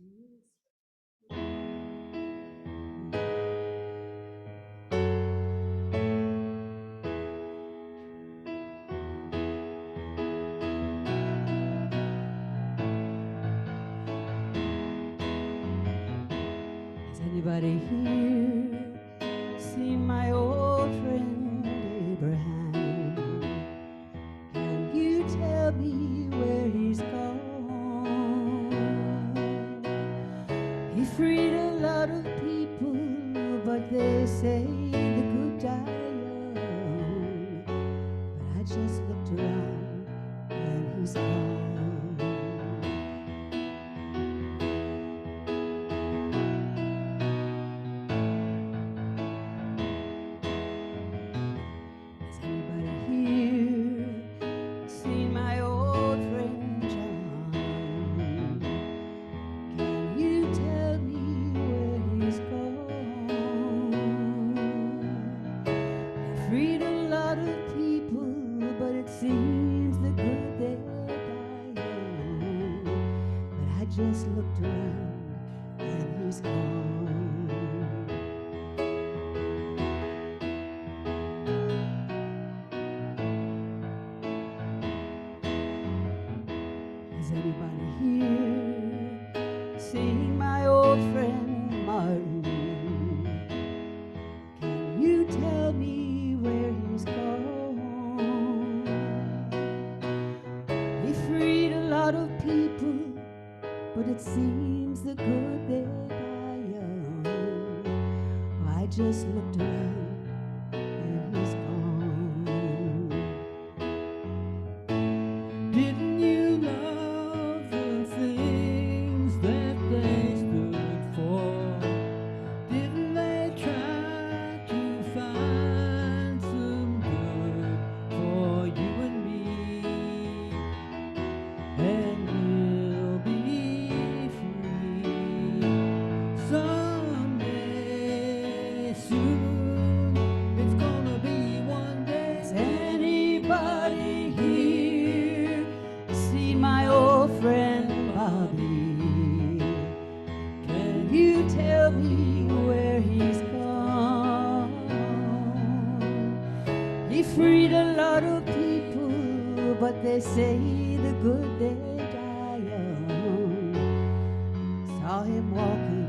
Has anybody here seen my old friend Abraham? Can you tell me where he's gone? He freed a lot of people, but they say the good die young. But I just looked around and he's gone. Has anybody here seen my old friend John? Can you tell me where he's gone? He freed a lot of people, but it seems the good they die young. But I just looked around and he's gone. Is anybody here seen my old friend Martin? Can you tell me where he's gone? He freed a lot of people, but it seems the good they die young. I just looked around and he's gone. Didn't you love the things that they stood for? Didn't they try to find some good for you and me? And we'll be free someday soon. It's gonna be one day. Is anybody here see my old friend Bobby? Can you tell me where he's gone? He freed a lot of people, but they say the good they die young. Saw him walking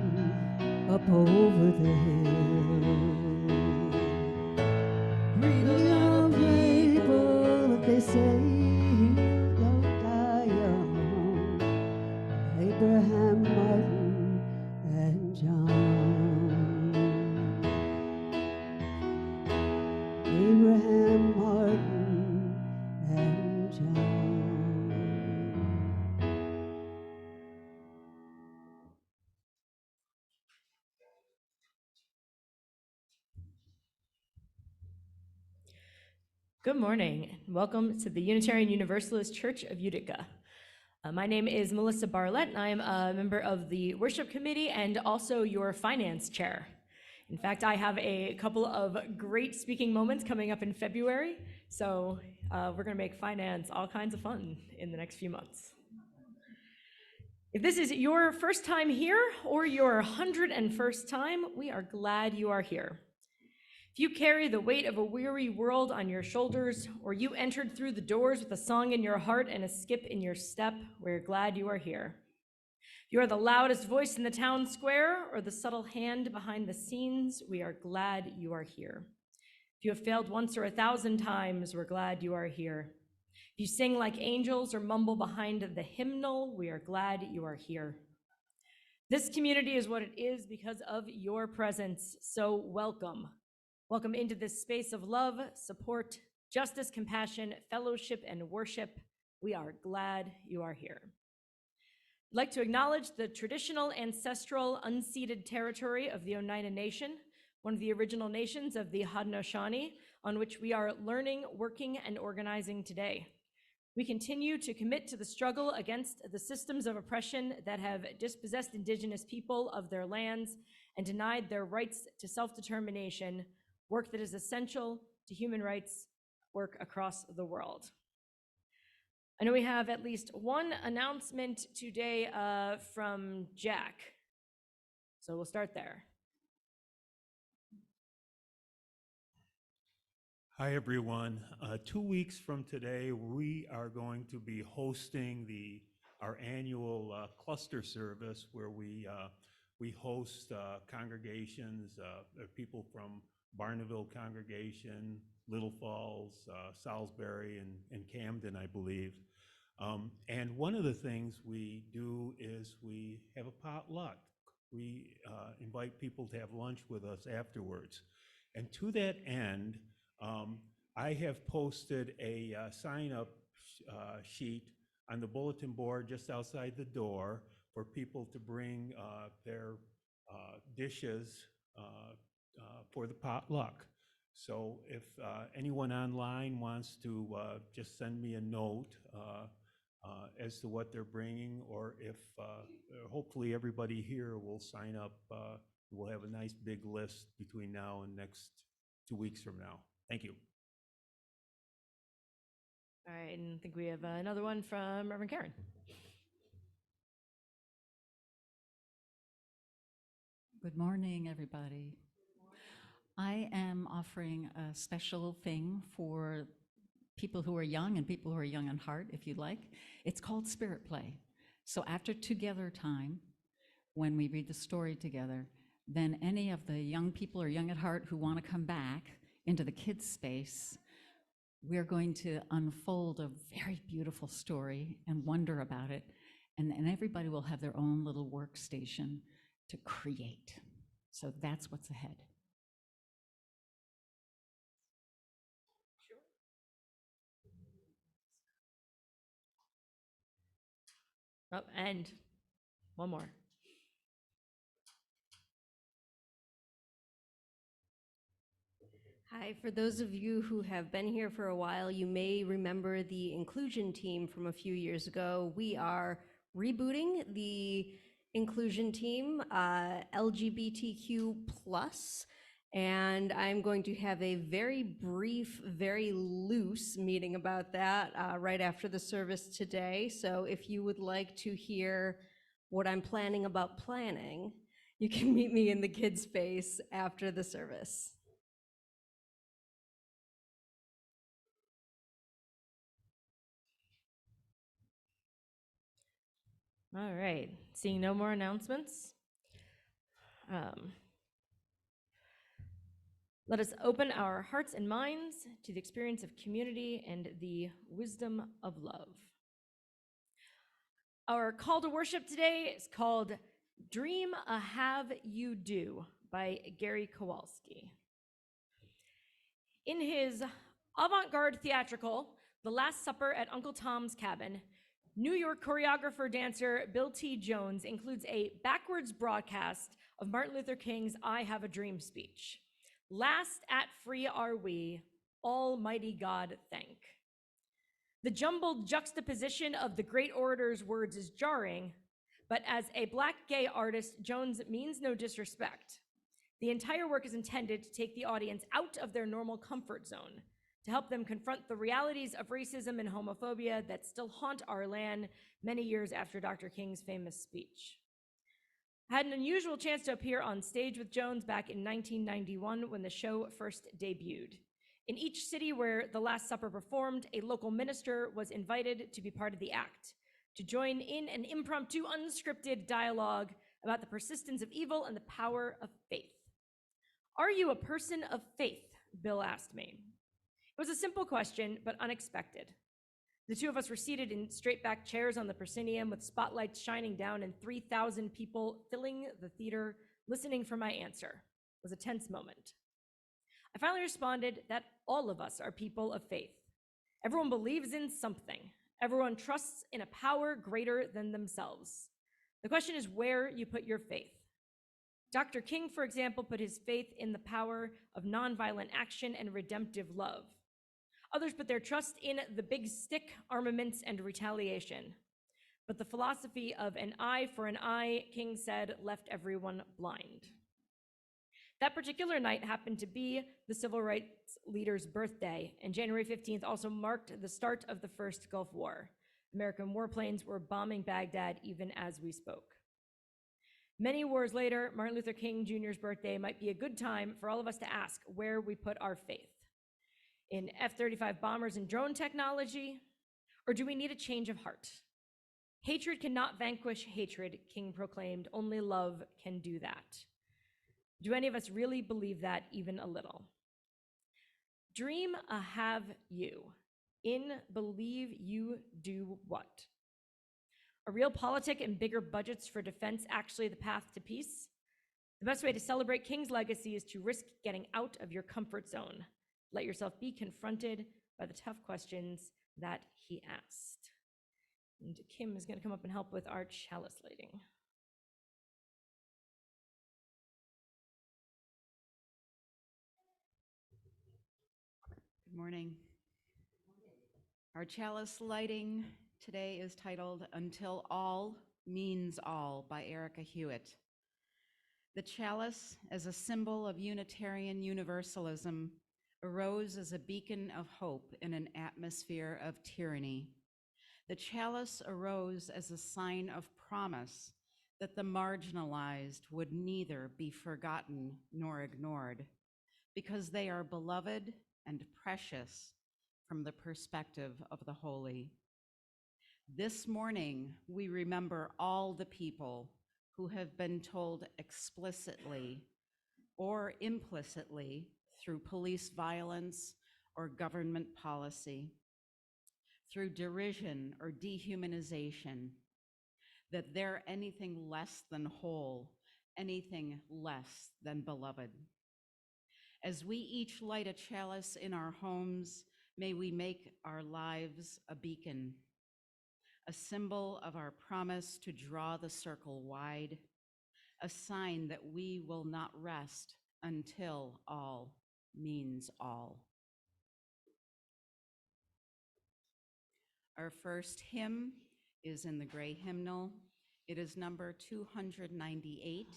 up over the hill. Freed a lot of people, but they say he don't die young. Abraham, Martin, and John. Abraham, Martin, and John. Good morning, and welcome to the Unitarian Universalist Church of Utica. My name is Melissa Barlett, and I am a member of the worship committee and also your finance chair. In fact, I have a couple of great speaking moments coming up in February, so we're going to make finance all kinds of fun in the next few months. If this is your first time here or your 101st time, we are glad you are here. If you carry the weight of a weary world on your shoulders, or you entered through the doors with a song in your heart and a skip in your step, we're glad you are here. If you are the loudest voice in the town square or the subtle hand behind the scenes, we are glad you are here. If you have failed once or 1,000 times, we're glad you are here. If you sing like angels or mumble behind the hymnal, we are glad you are here. This community is what it is because of your presence, so welcome. Welcome into this space of love, support, justice, compassion, fellowship, and worship. We are glad you are here. I'd like to acknowledge the traditional, ancestral, unceded territory of the Oneida Nation, one of the original nations of the Haudenosaunee, on which we are learning, working, and organizing today. We continue to commit to the struggle against the systems of oppression that have dispossessed Indigenous people of their lands and denied their rights to self-determination, work that is essential to human rights work across the world. I know we have at least one announcement today from Jack. So we'll start there. Hi, everyone. 2 weeks from today, we are going to be hosting our annual cluster service where we host congregations, people from Barneville congregation, Little Falls, Salisbury, and Camden, I believe. And one of the things we do is we have a potluck. We invite people to have lunch with us afterwards. And to that end, I have posted a sign-up sheet on the bulletin board just outside the door for people to bring their dishes for the potluck. So if anyone online wants to just send me a note as to what they're bringing, or if hopefully everybody here will sign up, we'll have a nice big list between now and next 2 weeks from now. Thank you. All right, and I think we have another one from Reverend Karen. Good morning, everybody. I am offering a special thing for people who are young and people who are young in heart, if you like. It's called Spirit Play. So after Together time, when we read the story together, then any of the young people or young at heart who want to come back into the kids' space, we're going to unfold a very beautiful story and wonder about it. And everybody will have their own little workstation to create. So that's what's ahead. Oh, and one more. Hi, for those of you who have been here for a while, you may remember the inclusion team from a few years ago. We are rebooting the inclusion team, LGBTQ+, and I'm going to have a very brief, very loose meeting about that right after the service today. So if you would like to hear what I'm planning about planning, you can meet me in the kids' space after the service. All right, seeing no more announcements. Let us open our hearts and minds to the experience of community and the wisdom of love. Our call to worship today is called Dream a Have You Do by Gary Kowalski. In his avant-garde theatrical, The Last Supper at Uncle Tom's Cabin, New York choreographer dancer Bill T. Jones includes a backwards broadcast of Martin Luther King's I Have a Dream speech. Last at free are we, Almighty God thank. The jumbled juxtaposition of the great orator's words is jarring, but as a Black gay artist, Jones means no disrespect. The entire work is intended to take the audience out of their normal comfort zone, to help them confront the realities of racism and homophobia that still haunt our land many years after Dr. King's famous speech. I had an unusual chance to appear on stage with Jones back in 1991 when the show first debuted. In each city where The Last Supper performed, a local minister was invited to be part of the act, to join in an impromptu, unscripted dialogue about the persistence of evil and the power of faith. Are you a person of faith? Bill asked me. It was a simple question, but unexpected. The two of us were seated in straight-back chairs on the proscenium with spotlights shining down and 3,000 people filling the theater listening for my answer. It was a tense moment. I finally responded that all of us are people of faith. Everyone believes in something. Everyone trusts in a power greater than themselves. The question is where you put your faith. Dr. King, for example, put his faith in the power of nonviolent action and redemptive love. Others put their trust in the big stick, armaments, and retaliation. But the philosophy of an eye for an eye, King said, left everyone blind. That particular night happened to be the civil rights leader's birthday, and January 15th also marked the start of the first Gulf War. American warplanes were bombing Baghdad even as we spoke. Many wars later, Martin Luther King Jr.'s birthday might be a good time for all of us to ask where we put our faith. In F-35 bombers and drone technology, or do we need a change of heart? Hatred cannot vanquish hatred, King proclaimed. Only love can do that. Do any of us really believe that even a little? Dream a have you. In believe you do what? Are real politic and bigger budgets for defense actually the path to peace? The best way to celebrate King's legacy is to risk getting out of your comfort zone. Let yourself be confronted by the tough questions that he asked. And Kim is going to come up and help with our chalice lighting. Good morning. Our chalice lighting today is titled Until All Means All by Erica Hewitt. The chalice, as a symbol of Unitarian Universalism, arose as a beacon of hope in an atmosphere of tyranny. The chalice arose as a sign of promise that the marginalized would neither be forgotten nor ignored, because they are beloved and precious from the perspective of the holy. This morning, we remember all the people who have been told explicitly or implicitly through police violence or government policy, through derision or dehumanization, that they're anything less than whole, anything less than beloved. As we each light a chalice in our homes, may we make our lives a beacon, a symbol of our promise to draw the circle wide, a sign that we will not rest until all means all. Our first hymn is in the gray hymnal. It is number 298,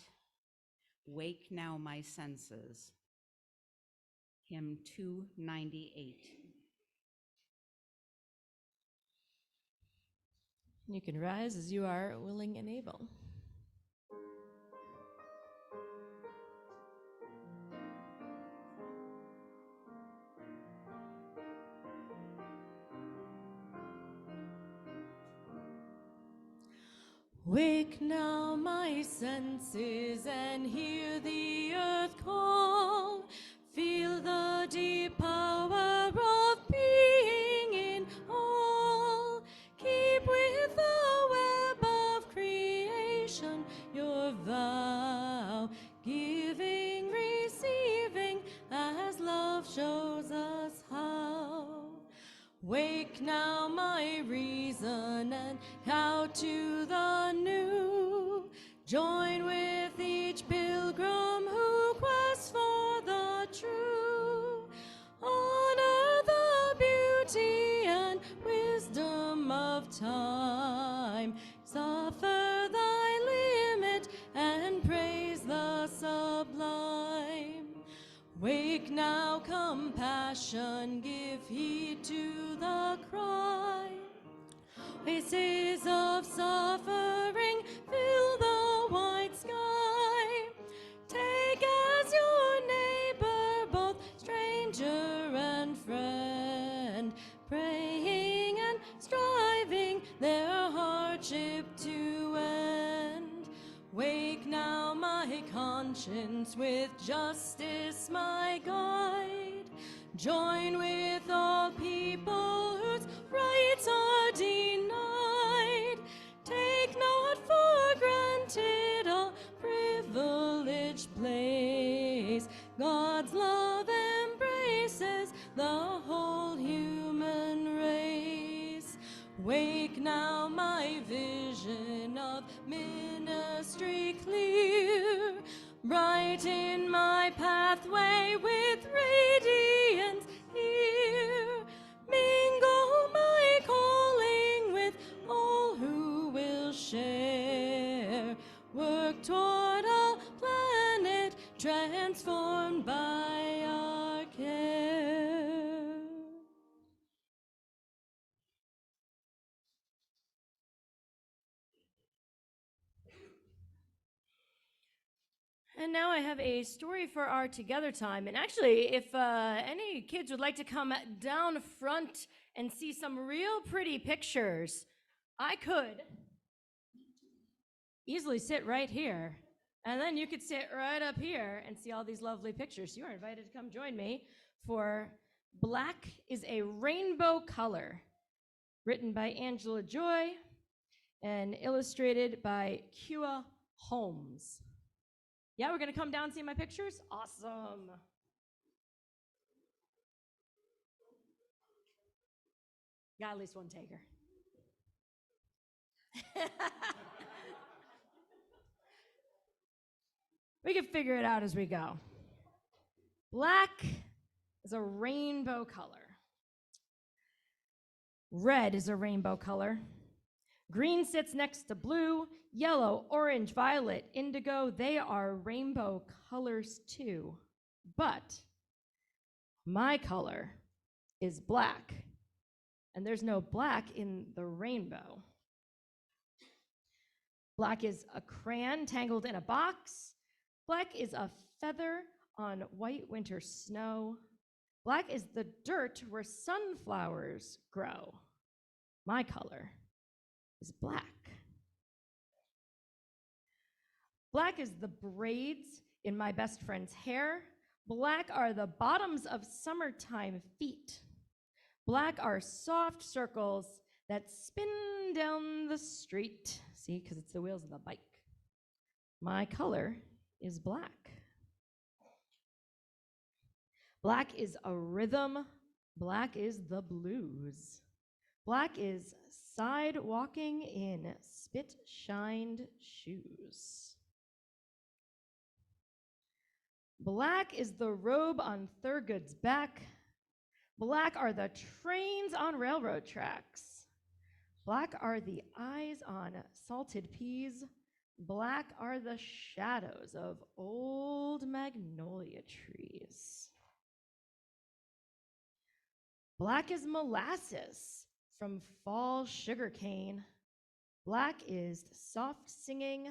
Wake Now My Senses. Hymn 298. You can rise as you are willing and able. Wake now my senses and hear the earth call. Feel the deep power of being in all. Keep with the web of creation your vow, giving, receiving as love shows us how. Wake now my reason and out to the new. Join with each pilgrim who quests for the true. Honor the beauty and wisdom of time. Suffer thy limit and praise the sublime. Wake now, compassion, give heed to the cry. Faces of suffering fill the white sky. Take as your neighbor both stranger and friend, praying and striving their hardship to end. Wake now my conscience with justice my guide. Join with all people whose rights are denied. Take not for granted a privileged place. God's love embraces the whole human race. Wake now my vision of ministry clear. Brighten my pathway with radiance here. Mingle my calling with all who will share. Work toward a planet transformed by our care. And now I have a story for our together time. And actually, if any kids would like to come down front and see some real pretty pictures, I could easily sit right here. And then you could sit right up here and see all these lovely pictures. You are invited to come join me for Black is a Rainbow Color, written by Angela Joy and illustrated by Kua Holmes. Yeah, we're gonna come down and see my pictures? Awesome. Got at least one taker. We can figure it out as we go. Black is a rainbow color. Red is a rainbow color. Green sits next to blue, yellow, orange, violet, indigo. They are rainbow colors too. But my color is black, and there's no black in the rainbow. Black is a crayon tangled in a box. Black is a feather on white winter snow. Black is the dirt where sunflowers grow. My color is black. Black is the braids in my best friend's hair. Black are the bottoms of summertime feet. Black are soft circles that spin down the street. See, because it's the wheels of the bike. My color is black. Black is a rhythm. Black is the blues. Black is side walking in spit-shined shoes. Black is the robe on Thurgood's back. Black are the trains on railroad tracks. Black are the eyes on salted peas. Black are the shadows of old magnolia trees. Black is molasses from fall sugarcane. Black is soft singing,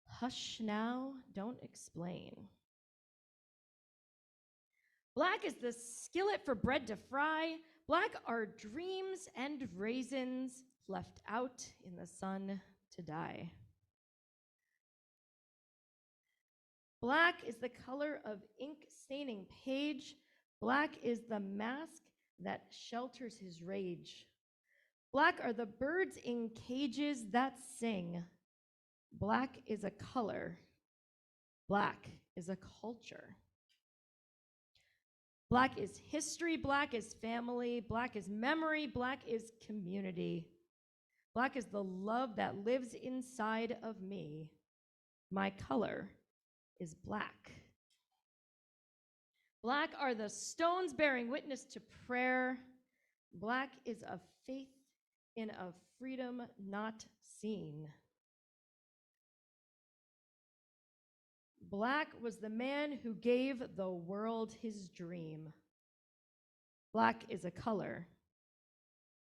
hush now, don't explain. Black is the skillet for bread to fry. Black are dreams and raisins left out in the sun to die. Black is the color of ink staining page. Black is the mask that shelters his rage. Black are the birds in cages that sing. Black is a color. Black is a culture. Black is history, black is family, black is memory, black is community. Black is the love that lives inside of me. My color is black. Black are the stones bearing witness to prayer. Black is a faith in a freedom not seen. Black was the man who gave the world his dream. Black is a color.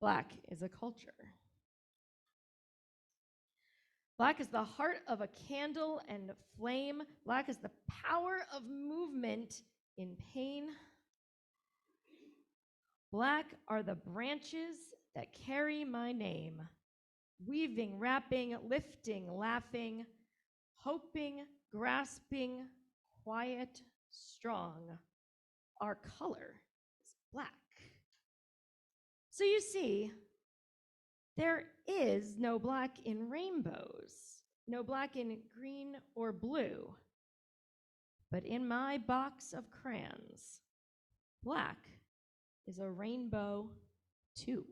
Black is a culture. Black is the heart of a candle and flame. Black is the power of movement in pain. Black are the branches that carry my name, weaving, wrapping, lifting, laughing, hoping, grasping, quiet, strong. Our color is black. So you see, there is no black in rainbows, no black in green or blue. But in my box of crayons, black is a rainbow too.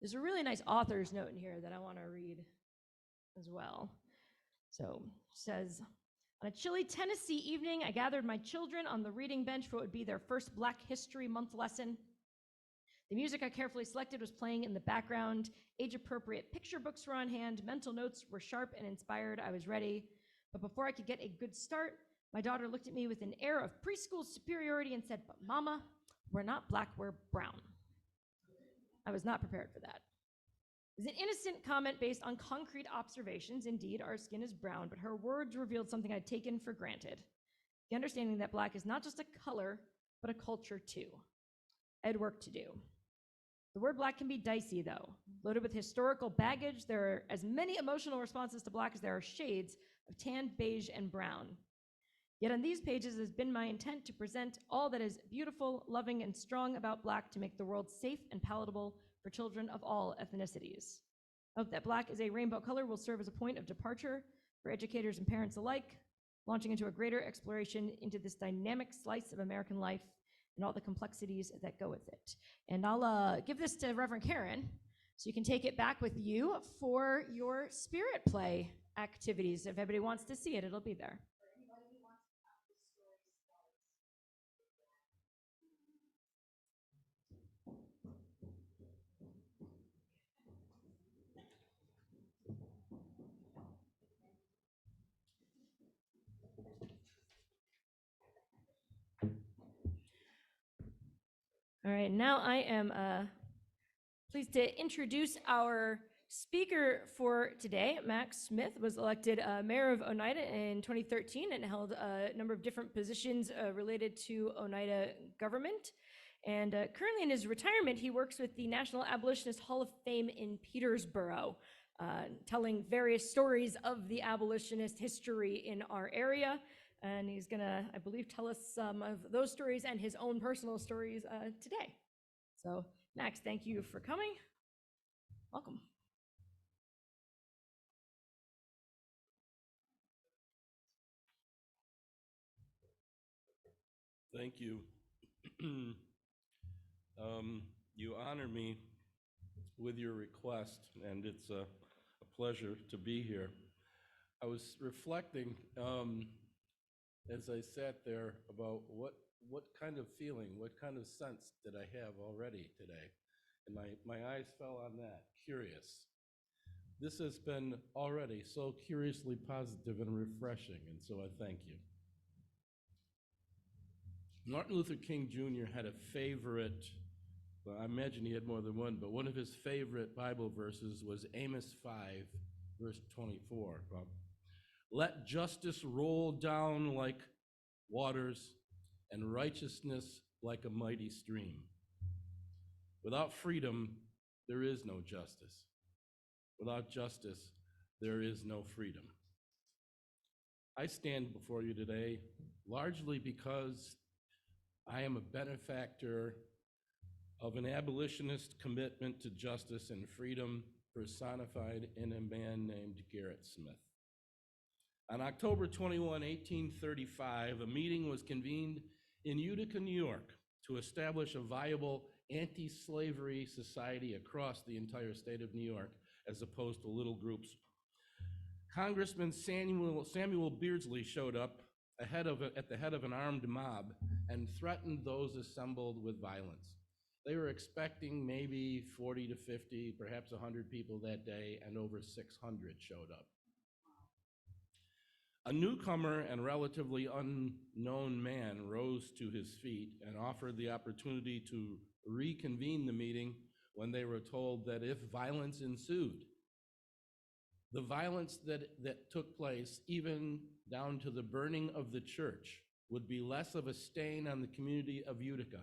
There's a really nice author's note in here that I want to read as well. So it says, on a chilly Tennessee evening, I gathered my children on the reading bench for what would be their first Black History Month lesson. The music I carefully selected was playing in the background. Age-appropriate picture books were on hand. Mental notes were sharp and inspired. I was ready. But before I could get a good start, my daughter looked at me with an air of preschool superiority and said, "But Mama, we're not black, we're brown." I was not prepared for that. It was an innocent comment based on concrete observations. Indeed, our skin is brown, but her words revealed something I'd taken for granted. The understanding that black is not just a color, but a culture too. I had work to do. The word black can be dicey, though. Loaded with historical baggage, there are as many emotional responses to black as there are shades of tan, beige, and brown. Yet on these pages, it has been my intent to present all that is beautiful, loving, and strong about black to make the world safe and palatable for children of all ethnicities. Note that black is a rainbow color will serve as a point of departure for educators and parents alike, launching into a greater exploration into this dynamic slice of American life and all the complexities that go with it. And I'll give this to Reverend Karen, so you can take it back with you for your spirit play activities. If anybody wants to see it, it'll be there. All right, now I am pleased to introduce our speaker for today. Max Smith was elected mayor of Oneida in 2013 and held a number of different positions related to Oneida government. And currently in his retirement, he works with the National Abolitionist Hall of Fame in Petersboro, telling various stories of the abolitionist history in our area. And he's gonna, I believe, tell us some of those stories and his own personal stories today. So Max, thank you for coming. Welcome. Thank you. You honor me with your request, and it's a pleasure to be here. I was reflecting as I sat there about what kind of feeling, what kind of sense did I have already today? And my eyes fell on that, curious. This has been already so curiously positive and refreshing, and so I thank you. Martin Luther King Jr. had a favorite, well, I imagine he had more than one, but one of his favorite Bible verses was Amos 5, verse 24. Let justice roll down like waters and righteousness like a mighty stream. Without freedom, there is no justice. Without justice, there is no freedom. I stand before you today largely because I am a benefactor of an abolitionist commitment to justice and freedom personified in a man named Garrett Smith. On October 21, 1835, a meeting was convened in Utica, New York, to establish a viable anti-slavery society across the entire state of New York, as opposed to little groups. Congressman Samuel Beardsley showed up at the head of an armed mob and threatened those assembled with violence. They were expecting maybe 40 to 50, perhaps 100 people that day, and over 600 showed up. A newcomer and relatively unknown man rose to his feet and offered the opportunity to reconvene the meeting when they were told that if violence ensued, the violence that took place, even down to the burning of the church, would be less of a stain on the community of Utica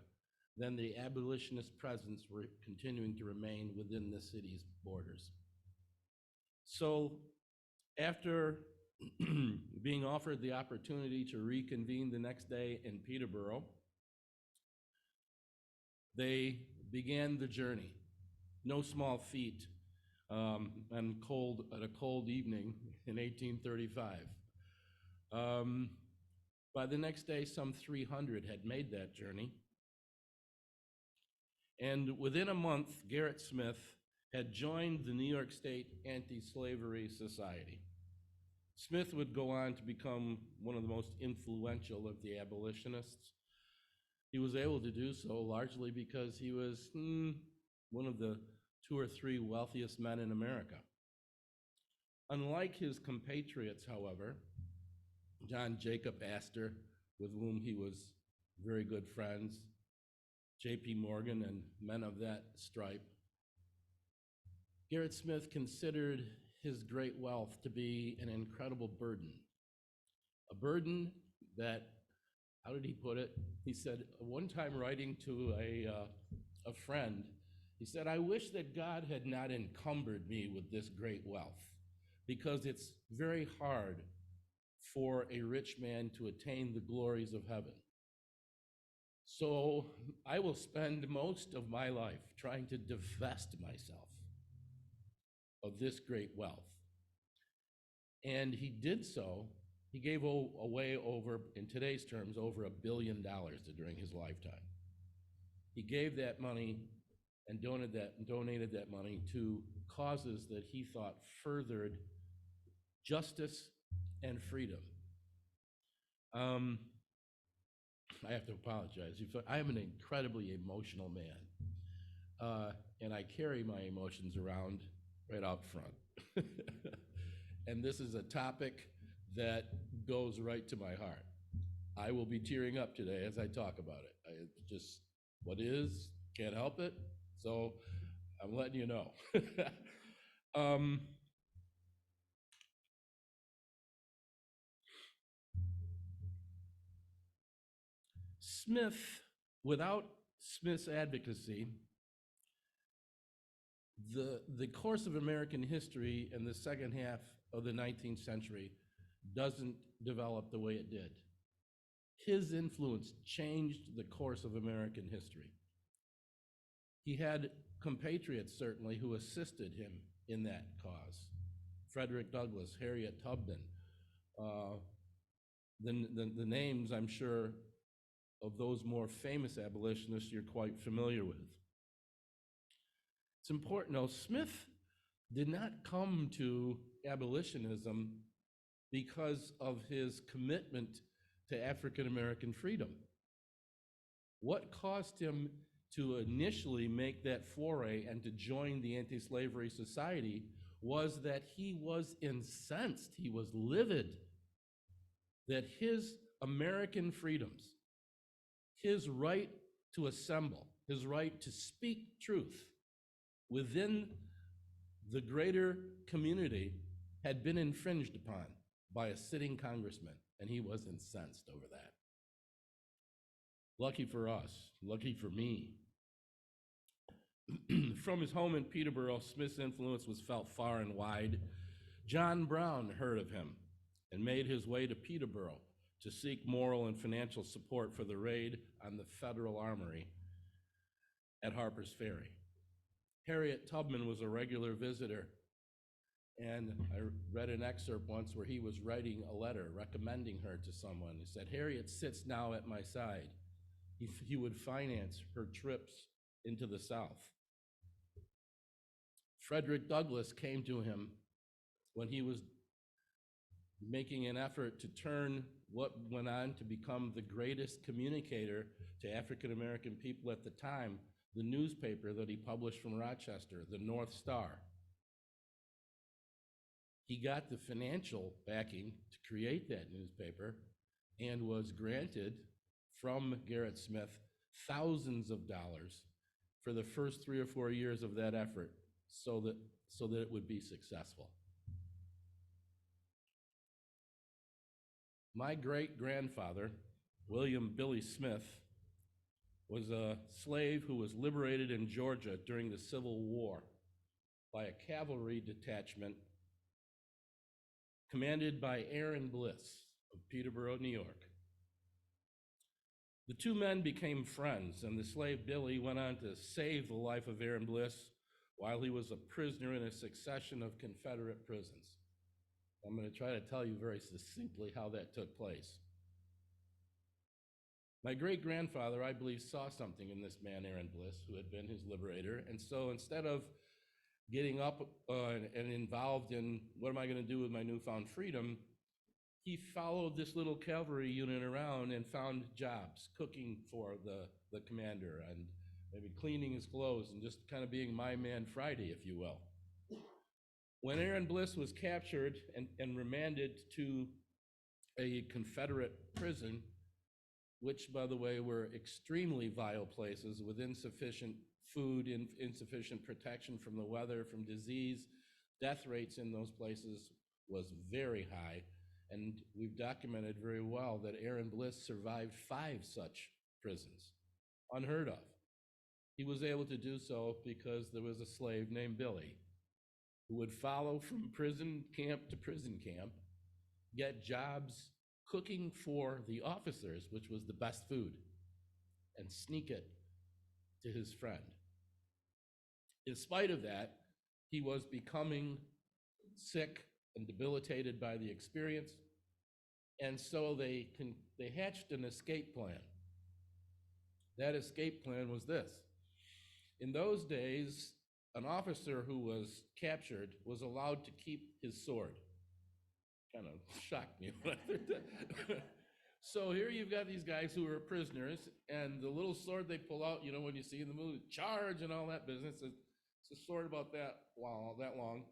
than the abolitionist presence were continuing to remain within the city's borders. So after being offered the opportunity to reconvene the next day in Peterborough, they began the journey. No small feat, and at a cold evening in 1835. By the next day, some 300 had made that journey. And within a month, Garrett Smith had joined the New York State Anti-Slavery Society. Smith would go on to become one of the most influential of the abolitionists. He was able to do so largely because he was one of the 2 or 3 wealthiest men in America. Unlike his compatriots, however, John Jacob Astor, with whom he was very good friends, J.P. Morgan, and men of that stripe, Garrett Smith considered his great wealth to be an incredible burden. A burden that, how did he put it? He said, one time writing to a friend, he said, "I wish that God had not encumbered me with this great wealth, because it's very hard for a rich man to attain the glories of heaven. So I will spend most of my life trying to divest myself of this great wealth." And he did so. He gave away over, in today's terms, over $1 billion during his lifetime. He gave that money and donated that money to causes that he thought furthered justice and freedom. I have to apologize. I am an incredibly emotional man, and I carry my emotions around right out front. And this is a topic that goes right to my heart. I will be tearing up today as I talk about it. It's just what is, can't help it. So I'm letting you know. Smith, without Smith's advocacy, the course of American history in the second half of the 19th century doesn't develop the way it did. His influence changed the course of American history. He had compatriots, certainly, who assisted him in that cause. Frederick Douglass, Harriet Tubman, the names, I'm sure, of those more famous abolitionists you're quite familiar with. It's important, though, Smith did not come to abolitionism because of his commitment to African American freedom. What caused him to initially make that foray and to join the anti-slavery society was that he was incensed, he was livid that his American freedoms, his right to assemble, his right to speak truth within the greater community had been infringed upon by a sitting congressman, and he was incensed over that. Lucky for us, lucky for me. From his home in Peterborough, Smith's influence was felt far and wide. John Brown heard of him and made his way to Peterborough to seek moral and financial support for the raid on the Federal Armory at Harper's Ferry. Harriet Tubman was a regular visitor, and I read an excerpt once where he was writing a letter recommending her to someone. He said, "Harriet sits now at my side." He would finance her trips into the South. Frederick Douglass came to him when he was making an effort to turn what went on to become the greatest communicator to African American people at the time, the newspaper that he published from Rochester, the North Star. He got the financial backing to create that newspaper and was granted from Garrett Smith thousands of dollars for the first 3 or 4 years of that effort so that it would be successful. My great-grandfather, William Billy Smith, was a slave who was liberated in Georgia during the Civil War by a cavalry detachment commanded by Aaron Bliss of Peterborough, New York. The two men became friends, and the slave Billy went on to save the life of Aaron Bliss while he was a prisoner in a succession of Confederate prisons. I'm going to try to tell you very succinctly how that took place. My great-grandfather, I believe, saw something in this man, Aaron Bliss, who had been his liberator, and so instead of getting up and involved in what am I going to do with my newfound freedom, he followed this little cavalry unit around and found jobs, cooking for the commander and maybe cleaning his clothes and just kind of being my man Friday, if you will. When Aaron Bliss was captured and remanded to a Confederate prison, which, by the way, were extremely vile places with insufficient food, insufficient protection from the weather, from disease. Death rates in those places was very high, and we've documented very well that Aaron Bliss survived 5 such prisons, unheard of. He was able to do so because there was a slave named Billy who would follow from prison camp to prison camp, get jobs cooking for the officers, which was the best food, and sneak it to his friend. In spite of that, he was becoming sick and debilitated by the experience, and so they hatched an escape plan. That escape plan was this. In those days, an officer who was captured was allowed to keep his sword. Kind of shocked me when I heard that. So here you've got these guys who are prisoners, and the little sword they pull out, you know, when you see in the movie, charge and all that business, it's a sword about that long.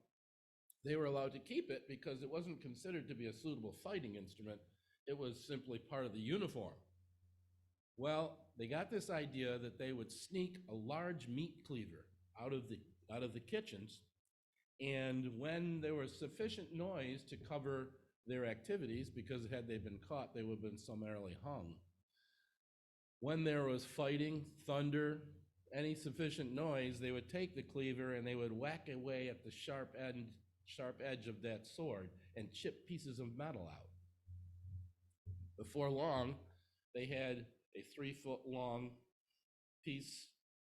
They were allowed to keep it because it wasn't considered to be a suitable fighting instrument. It was simply part of the uniform. Well, they got this idea that they would sneak a large meat cleaver out of the kitchens, and when there was sufficient noise to cover their activities, because had they been caught, they would have been summarily hung. When there was fighting, thunder, any sufficient noise, they would take the cleaver and they would whack away at the sharp edge of that sword and chip pieces of metal out. Before long, they had a 3-foot-long piece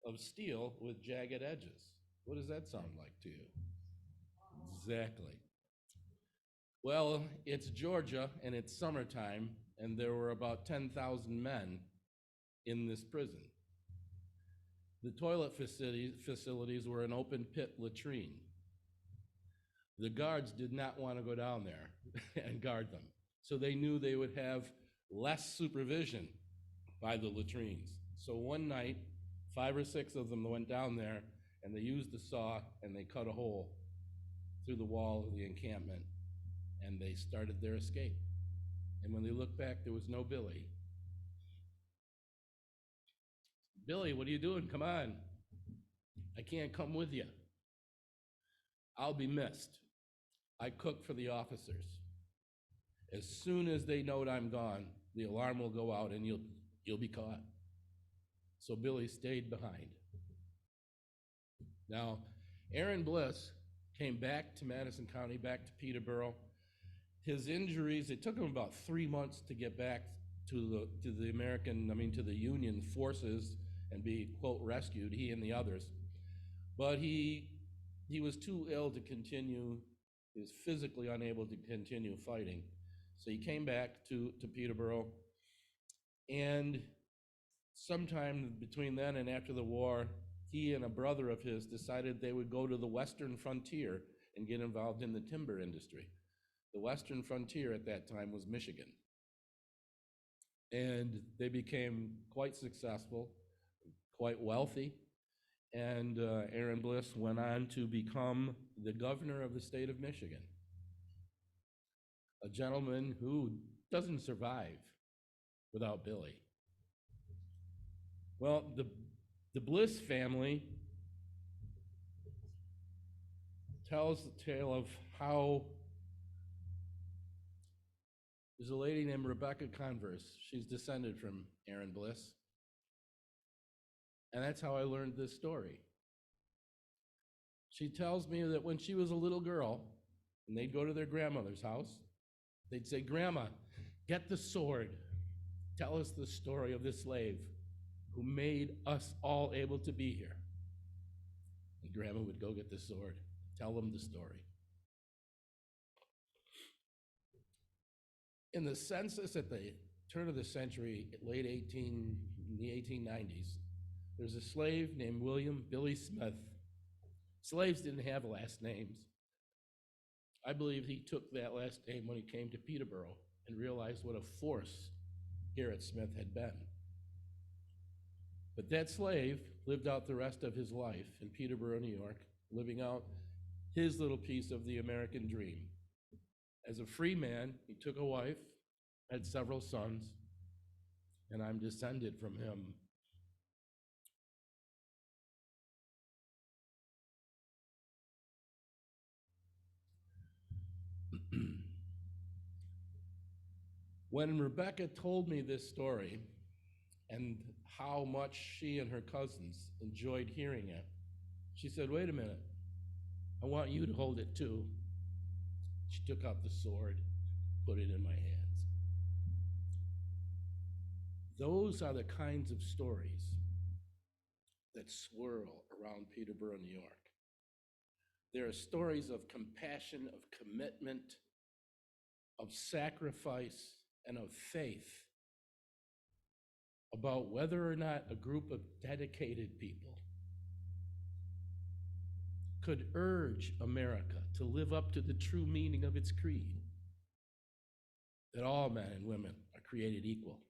of steel with jagged edges. What does that sound like to you? Exactly. Well, it's Georgia, and it's summertime, and there were about 10,000 men in this prison. The toilet facilities were an open pit latrine. The guards did not want to go down there and guard them, so they knew they would have less supervision by the latrines. So one night, 5 or 6 of them went down there, and they used the saw, and they cut a hole through the wall of the encampment, and they started their escape. And when they looked back, there was no Billy. Billy, what are you doing? Come on. I can't come with you. I'll be missed. I cook for the officers. As soon as they know I'm gone, the alarm will go out and you'll be caught. So Billy stayed behind. Now, Aaron Bliss came back to Madison County, back to Peterborough. His injuries, it took him about 3 months to get back to the Union forces and be, quote, rescued, he and the others. But he was too ill to continue, he was physically unable to continue fighting. So he came back to Peterborough, and sometime between then and after the war, he and a brother of his decided they would go to the western frontier and get involved in the timber industry. The western frontier at that time was Michigan. And they became quite successful, quite wealthy, and Aaron Bliss went on to become the governor of the state of Michigan, a gentleman who doesn't survive without Billy. Well, the Bliss family tells the tale of how there's a lady named Rebecca Converse. She's descended from Aaron Bliss. And that's how I learned this story. She tells me that when she was a little girl, and they'd go to their grandmother's house, they'd say, "Grandma, get the sword. Tell us the story of this slave who made us all able to be here." And Grandma would go get the sword, tell them the story. In the census at the turn of the century, in the 1890s, there's a slave named William Billy Smith. Slaves didn't have last names. I believe he took that last name when he came to Peterborough and realized what a force Garrett Smith had been. But that slave lived out the rest of his life in Peterborough, New York, living out his little piece of the American dream. As a free man, he took a wife, had several sons, and I'm descended from him. When Rebecca told me this story and how much she and her cousins enjoyed hearing it, she said, "Wait a minute, I want you to hold it too." She took out the sword, put it in my hands. Those are the kinds of stories that swirl around Peterborough, New York. There are stories of compassion, of commitment, of sacrifice, and of faith about whether or not a group of dedicated people could urge America to live up to the true meaning of its creed, that all men and women are created equal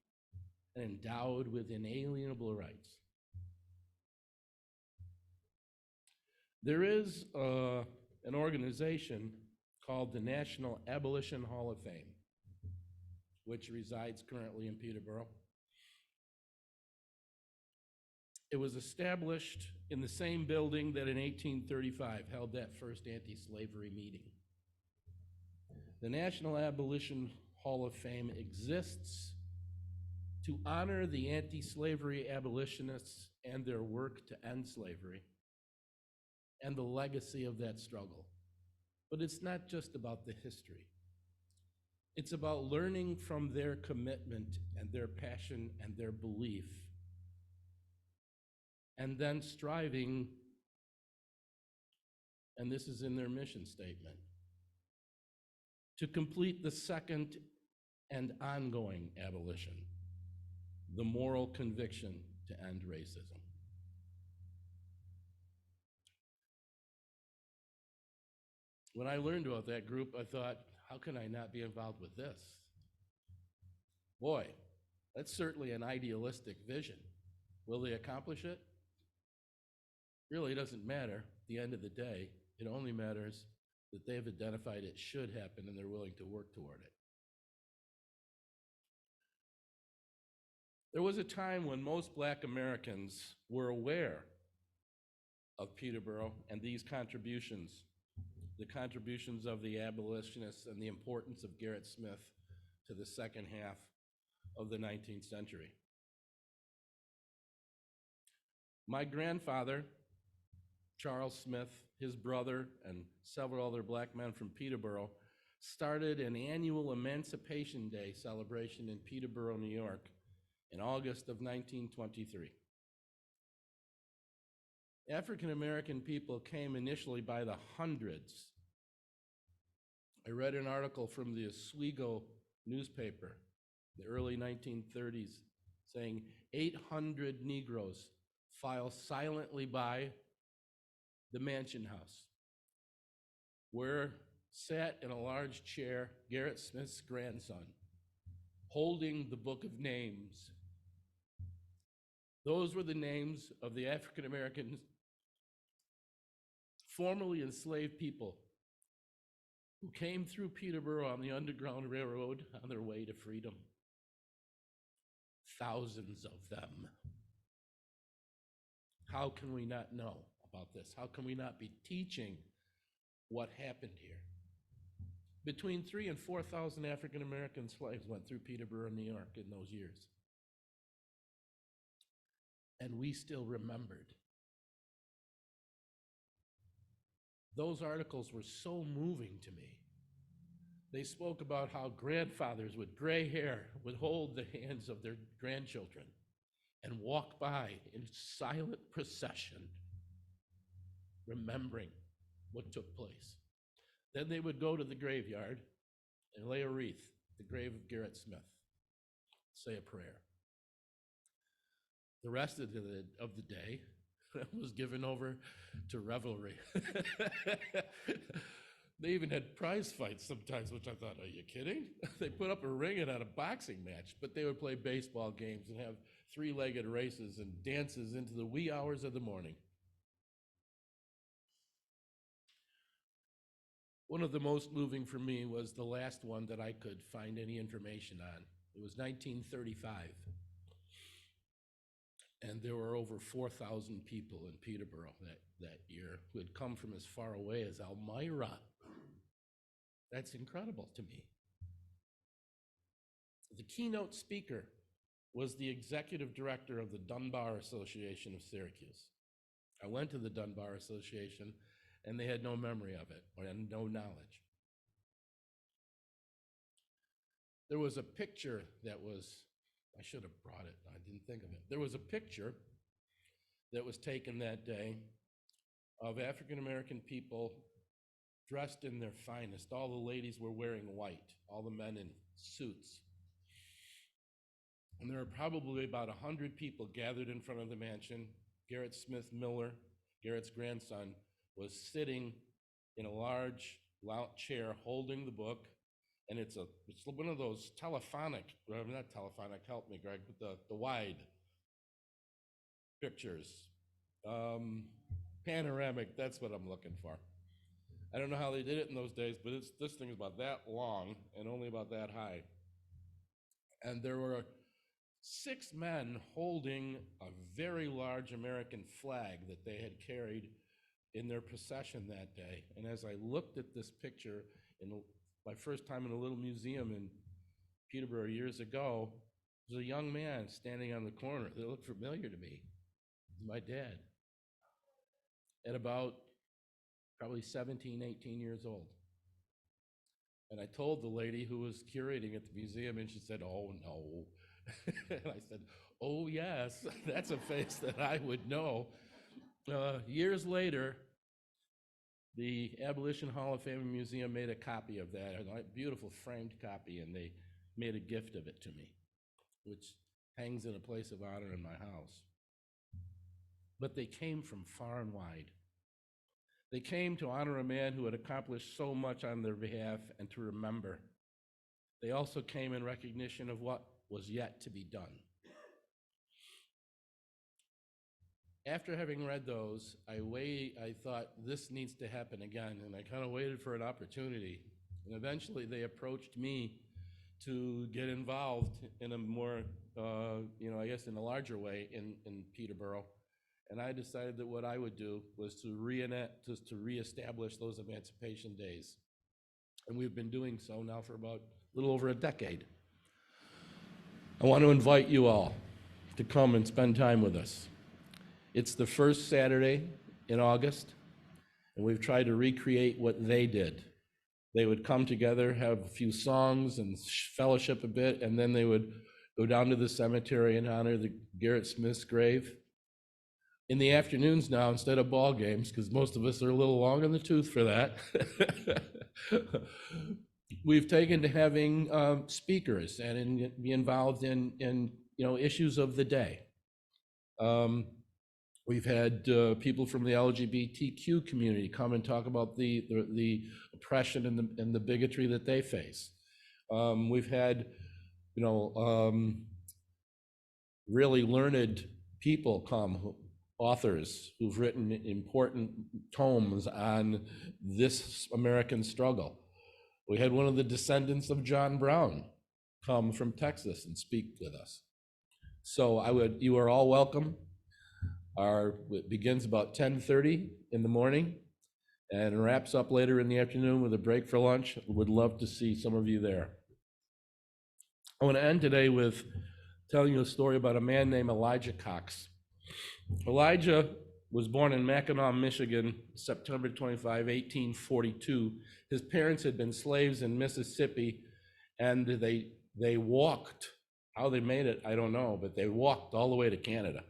and endowed with inalienable rights. There is an organization called the National Abolition Hall of Fame, which resides currently in Peterborough. It was established in the same building that in 1835 held that first anti-slavery meeting. The National Abolition Hall of Fame exists to honor the anti-slavery abolitionists and their work to end slavery and the legacy of that struggle. But it's not just about the history. It's about learning from their commitment and their passion and their belief, and then striving, and this is in their mission statement, to complete the second and ongoing abolition, the moral conviction to end racism. When I learned about that group, I thought, how can I not be involved with this? Boy, that's certainly an idealistic vision. Will they accomplish it? Really doesn't matter at the end of the day. It only matters that they've identified it should happen and they're willing to work toward it. There was a time when most Black Americans were aware of Peterborough and these contributions, the contributions of the abolitionists and the importance of Gerrit Smith to the second half of the 19th century. My grandfather, Charles Smith, his brother, and several other Black men from Peterborough started an annual Emancipation Day celebration in Peterborough, New York in August of 1923. African American people came initially by the hundreds. I read an article from the Oswego newspaper, the early 1930s, saying 800 Negroes file silently by the Mansion House, where sat in a large chair Gerrit Smith's grandson, holding the book of names. Those were the names of the African American formerly enslaved people who came through Peterborough on the Underground Railroad on their way to freedom. Thousands of them. How can we not know about this? How can we not be teaching what happened here? Between 3,000 and 4,000 African American slaves went through Peterborough, New York in those years. And we still remembered. Those articles were so moving to me. They spoke about how grandfathers with gray hair would hold the hands of their grandchildren and walk by in silent procession, remembering what took place. Then they would go to the graveyard and lay a wreath at the grave of Gerrit Smith, say a prayer. The rest of the day was given over to revelry. They even had prize fights sometimes, which I thought, are you kidding? They put up a ring and had a boxing match, but they would play baseball games and have three-legged races and dances into the wee hours of the morning. One of the most moving for me was the last one that I could find any information on. It was 1935. And there were over 4,000 people in Peterborough that year who had come from as far away as Elmira. That's incredible to me. the keynote speaker was the executive director of the Dunbar Association of Syracuse. I went to the Dunbar Association, and they had no memory of it, or no knowledge. There was a picture that was, I should have brought it, I didn't think of it. There was a picture that was taken that day of African-American people dressed in their finest. All the ladies were wearing white, all the men in suits. And there were probably about 100 people gathered in front of the mansion. Garrett Smith Miller, Garrett's grandson, was sitting in a large chair holding the book. And it's one of those telephonic, not telephonic, help me, Greg, but the wide pictures. Panoramic, that's what I'm looking for. I don't know how they did it in those days, but this thing is about that long and only about that high. And there were 6 men holding a very large American flag that they had carried in their procession that day. And as I looked at this picture, my first time in a little museum in Peterborough years ago, there was a young man standing on the corner that looked familiar to me. It was my dad. At about probably 17, 18 years old. And I told the lady who was curating at the museum, and she said, "Oh, no." And I said, "Oh, yes, that's a face that I would know." Years later, the Abolition Hall of Fame Museum made a copy of that, a beautiful framed copy, and they made a gift of it to me, which hangs in a place of honor in my house. But they came from far and wide. They came to honor a man who had accomplished so much on their behalf and to remember. They also came in recognition of what was yet to be done. After having read those, I thought this needs to happen again, and I kind of waited for an opportunity. And eventually they approached me to get involved in a more, I guess in a larger way in Peterborough. And I decided that what I would do was to reestablish those Emancipation Days. And we've been doing so now for about a little over a decade. I want to invite you all to come and spend time with us. It's the first Saturday in August, and we've tried to recreate what they did. They would come together, have a few songs and fellowship a bit, and then they would go down to the cemetery and honor the Garrett Smith's grave. In the afternoons now, instead of ball games, because most of us are a little long in the tooth for that, we've taken to having speakers and be involved in issues of the day. We've had people from the LGBTQ community come and talk about the oppression and the bigotry that they face. We've had, really learned people come, authors who've written important tomes on this American struggle. We had one of the descendants of John Brown come from Texas and speak with us. So you are all welcome. It begins about 10:30 in the morning and wraps up later in the afternoon with a break for lunch. Would love to see some of you there. I want to end today with telling you a story about a man named Elijah Cox. Elijah was born in Mackinac, Michigan, September 25, 1842. His parents had been slaves in Mississippi, and they walked. How they made it, I don't know, but they walked all the way to Canada.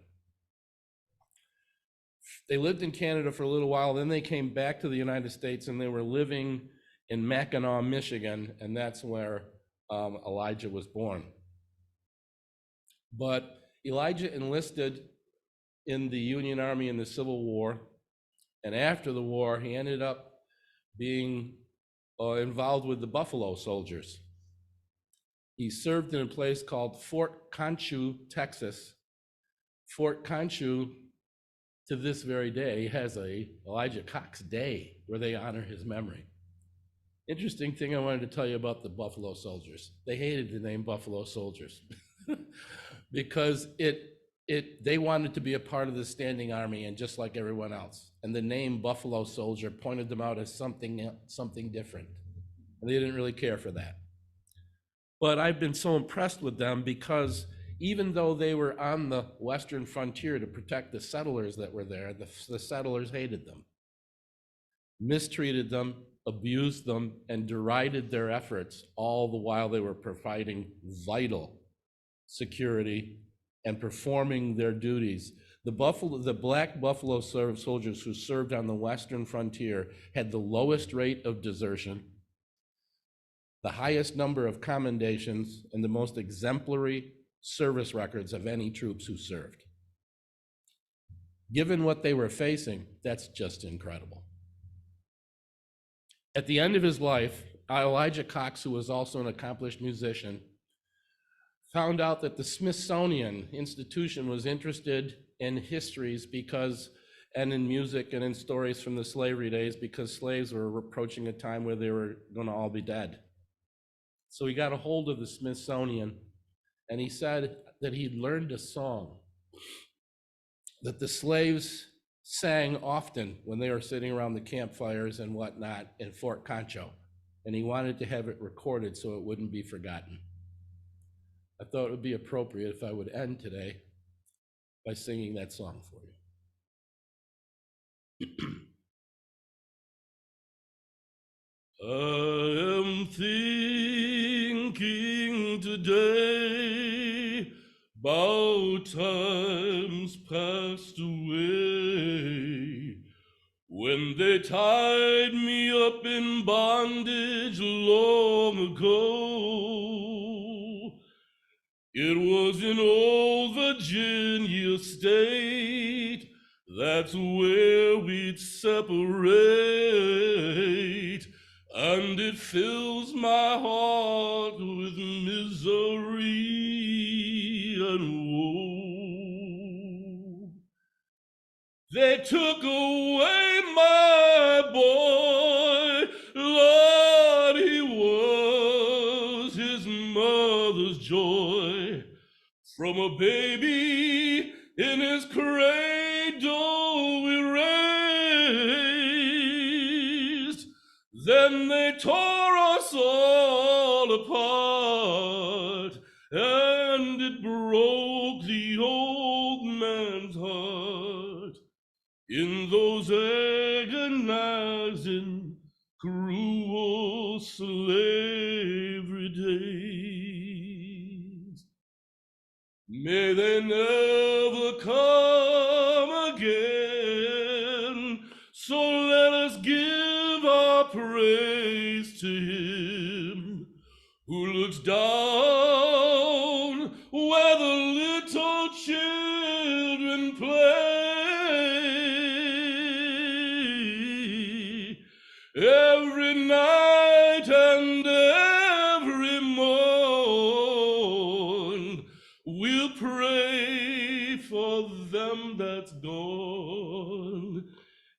They lived in Canada for a little while, then they came back to the United States, and they were living in Mackinac, Michigan, and that's where Elijah was born. But Elijah enlisted in the Union Army in the Civil War, and after the war, he ended up being involved with the Buffalo Soldiers. He served in a place called Fort Concho, Texas. Fort Concho, to this very day, has a Elijah Cox Day where they honor his memory. Interesting thing I wanted to tell you about the Buffalo Soldiers. They hated the name Buffalo Soldiers because they wanted to be a part of the standing army and just like everyone else. And the name Buffalo Soldier pointed them out as something different. And they didn't really care for that. But I've been so impressed with them because even though they were on the western frontier to protect the settlers that were there, the settlers hated them, mistreated them, abused them, and derided their efforts, all the while they were providing vital security and performing their duties. The black Buffalo soldiers who served on the western frontier had the lowest rate of desertion, the highest number of commendations, and the most exemplary service records of any troops who served. Given what they were facing, that's just incredible. At the end of his life, Elijah Cox, who was also an accomplished musician, found out that the Smithsonian Institution was interested in histories and in music and in stories from the slavery days because slaves were approaching a time where they were going to all be dead. So he got a hold of the Smithsonian, and he said that he'd learned a song that the slaves sang often when they were sitting around the campfires and whatnot in Fort Concho, and he wanted to have it recorded so it wouldn't be forgotten. I thought it would be appropriate if I would end today by singing that song for you. I am thinking today about times past away, when they tied me up in bondage long ago. It was in old Virginia state, that's where we'd separate, and it fills my heart with misery and woe. They took away my boy, Lord, he was his mother's joy. From a baby in his cradle we raised, then they tore us all apart, and it broke the old man's heart. In those agonizing, cruel slavery days, may they never come again, so let us give our praise to him who looks down where the little children play. Every night and every morn, we'll pray for them that's gone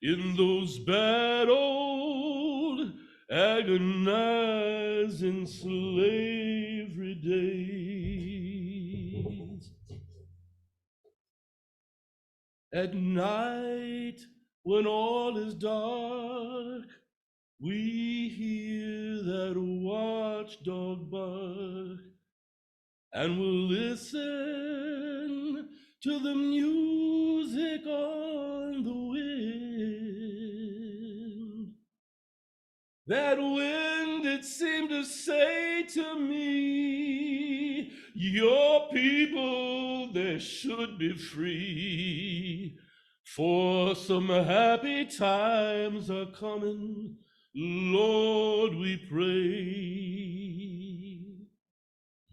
in those bad old agonizing slavery days. At night, when all is dark, we hear that watchdog bark, and we'll listen to the music on the wind. That wind, it seemed to say to me, your people, they should be free, for some happy times are coming, Lord, we pray.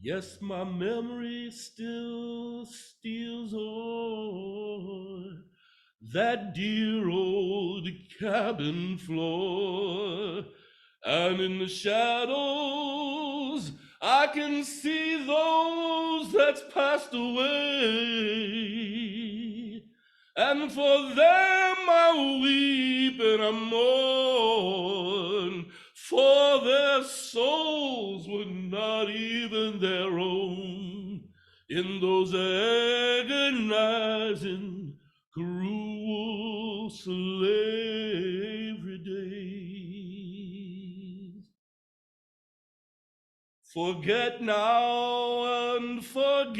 Yes, my memory still steals o'er that dear old cabin floor, and in the shadows I can see those that's passed away, and for them I weep and I mourn, for their souls were not even their own in those agonizing, cruel slavery days. Forget now and forgive.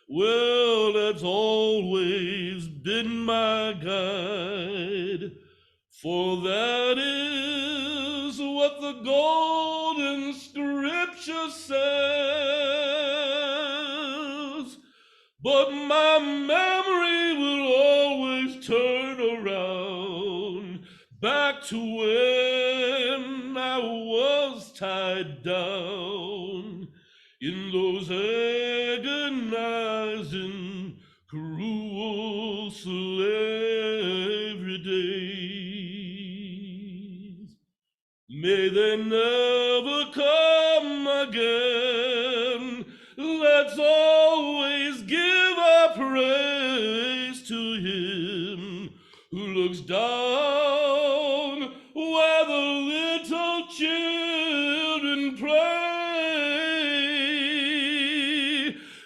Well, that's always been my guide, for that is what the golden scripture says. But my memory will always turn around back to when I was tied down in those agonizing, cruel slavery days. May they never come again. Let's always give our praise to him who looks down where the little children pray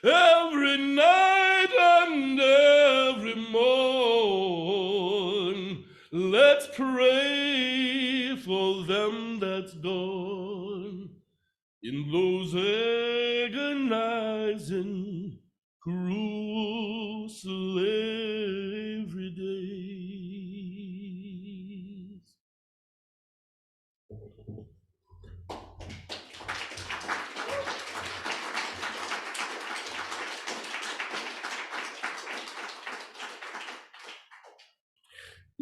every night and every morn. Let's pray for them that's gone in those agonizing, cruel slavery days.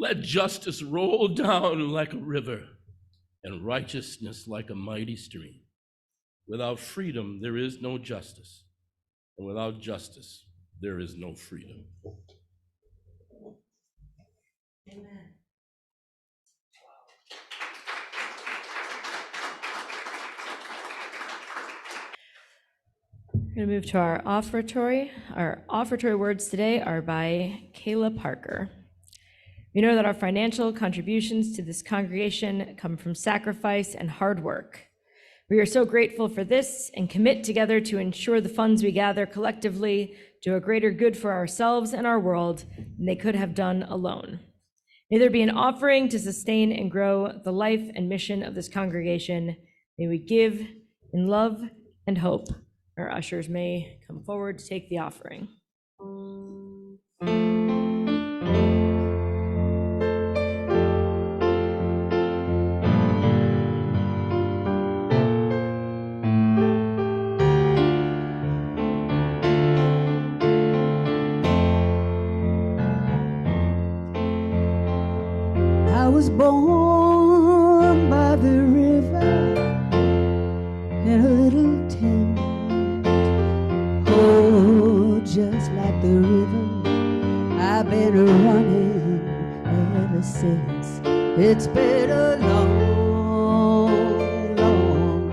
Let justice roll down like a river and righteousness like a mighty stream. Without freedom, there is no justice, and without justice, there is no freedom. Amen. We're going to move to our offertory. Our offertory words today are by Kayla Parker. We know that our financial contributions to this congregation come from sacrifice and hard work. We are so grateful for this and commit together to ensure the funds we gather collectively do a greater good for ourselves and our world than they could have done alone. May there be an offering to sustain and grow the life and mission of this congregation. May we give in love and hope. Our ushers may come forward to take the offering. I was born by the river in a little tent. Oh, just like the river, I've been running ever since. It's been a long, long,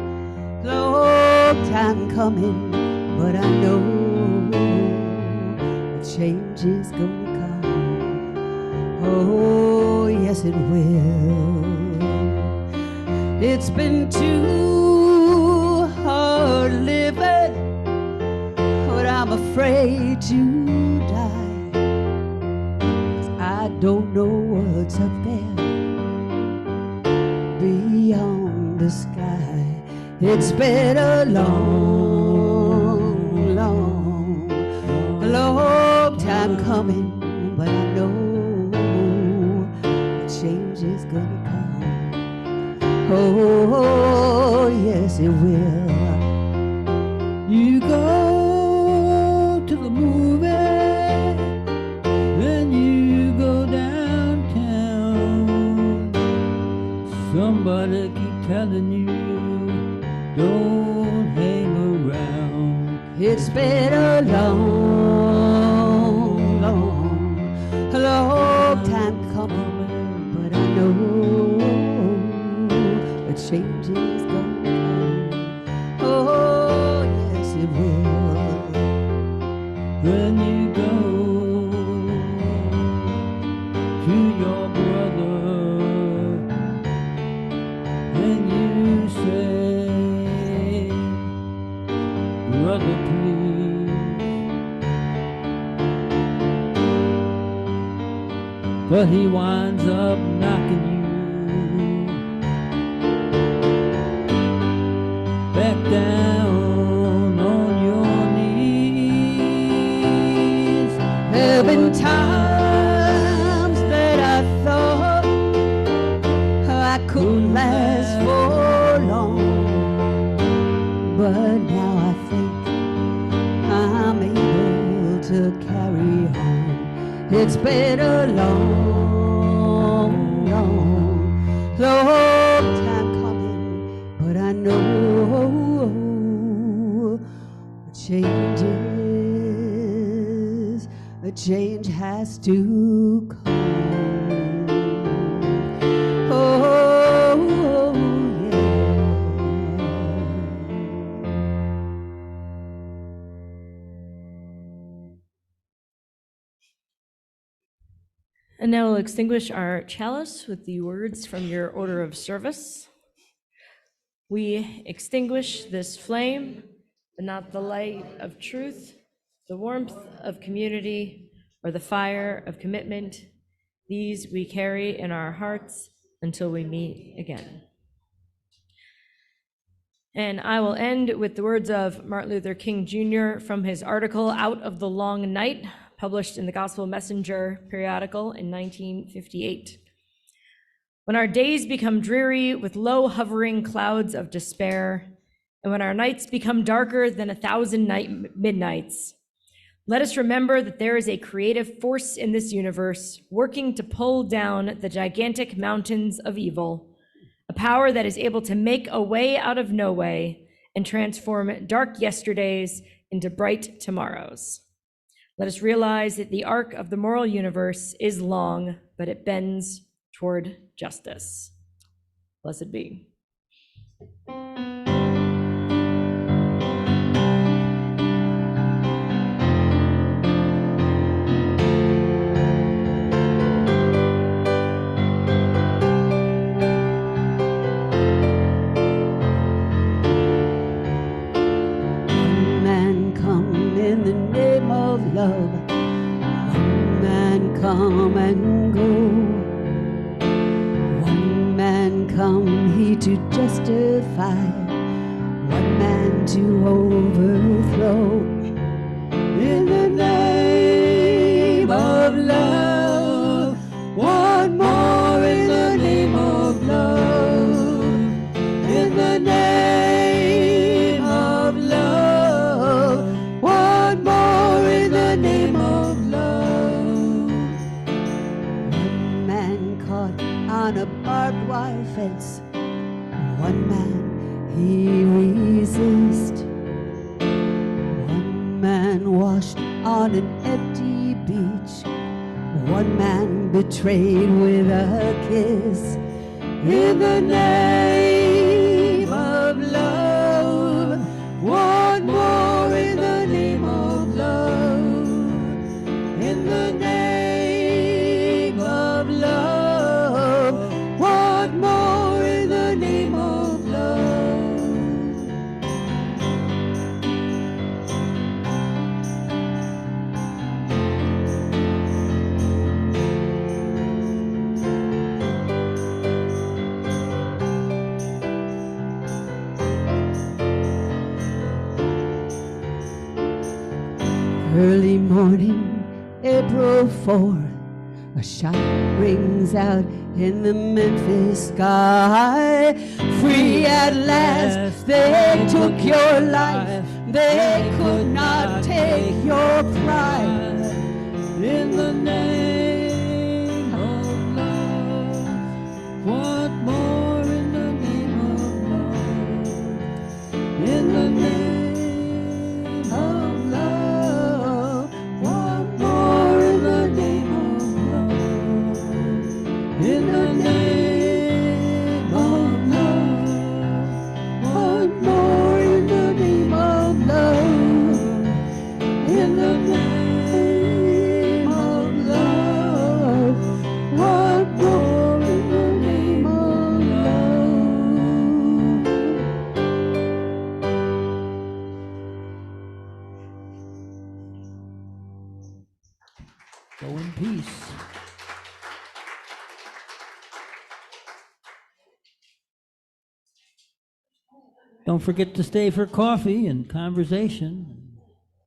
long time coming, but I know a change is gonna come. Oh, yes it will. It's been too hard living, but I'm afraid to die, 'cause I don't know what's up there beyond the sky. It's been a long, long, long time coming, but I know change is gonna come. Oh, yes it will. You go to the movie, then you go downtown. Somebody keep telling you, don't hang around. It's been a long, long, long time coming, but I know a change is gonna come. Oh, yes it will. When you go to your brother and you say, brother, please, but he winds up knocking you It's been a long, long, long time coming, but I know a change has to come. Oh, yeah. And now we'll extinguish our chalice with the words from your order of service. We extinguish this flame, but not the light of truth, the warmth of community, or the fire of commitment. These we carry in our hearts until we meet again. And I will end with the words of Martin Luther King Jr. from his article, Out of the Long Night, published in the Gospel Messenger periodical in 1958. When our days become dreary with low hovering clouds of despair, and when our nights become darker than 1,000 midnights, let us remember that there is a creative force in this universe working to pull down the gigantic mountains of evil, a power that is able to make a way out of no way and transform dark yesterdays into bright tomorrows. Let us realize that the arc of the moral universe is long, but it bends toward justice. Blessed be. One man come in the name of love. One man come and go. One man come, he to justify. One man to overthrow. In the name of love. One more in the name of love. In the name of love. One more in the name of love. One man caught on a barbed wire fence. One man he resist. One man washed on an empty beach. One man betrayed with a kiss. In the name of love. One more in the name of love. In the name of love. One more in the name of love. Early morning, April 4, a shot rings out in the Memphis sky. Free at last, they took your life. They could not take your pride. In the name of love, what more in the name of love? In the name of love, what more in the name of love? In the name of love, what more in the name of love? In the name of love, what more in the name of love? Go in peace. Don't forget to stay for coffee and conversation.